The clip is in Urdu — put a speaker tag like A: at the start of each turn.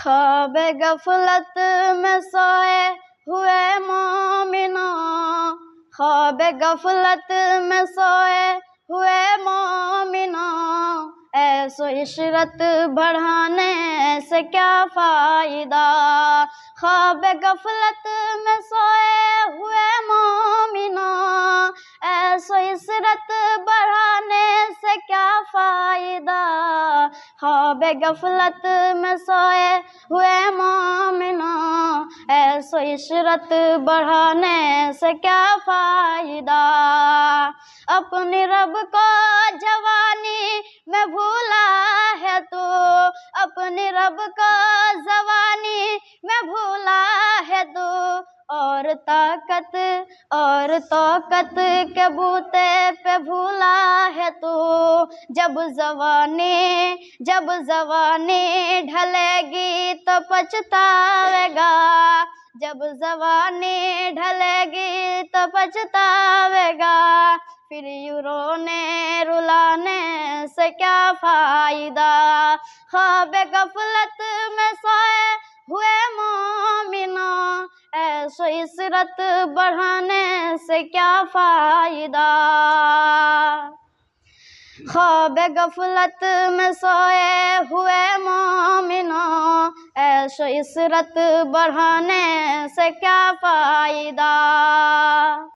A: خواب غفلت میں سوئے ہوئے مومنوں، خواب غفلت میں سوئے ہوئے مومنوں، ایسو عشرت بڑھانے سے کیا فائدہ؟ خواب غفلت میں سوئے ہوئے مومنوں، ایسو عشرت بڑھانے سے کیا فائدہ؟ خواب غفلت میں سوئے ہوئے مومنوں، ایسو عشرت بڑھانے سے کیا فائدہ؟ اپنے رب کو جوانی میں بھولا ہے تو، اپنے رب کو جوانی میں بھولا ہے تو، اور طاقت کے بوتے پہ بھولا ہے تو، جب زوانی ڈھلے گی تو پچھتاوے گا، جب زوانی ڈھلے گی تو پچھتاوے گا، پھر یوں رونے رلانے سے کیا فائدہ؟ خواب غفلت میں سوئے ہوئے مومنوں، ایسو عشرت بڑھانے سے کیا فائدہ؟ خواب غفلت میں سوئے ہوئے مومنوں، ایسو عشرت بڑھانے سے کیا فائدہ؟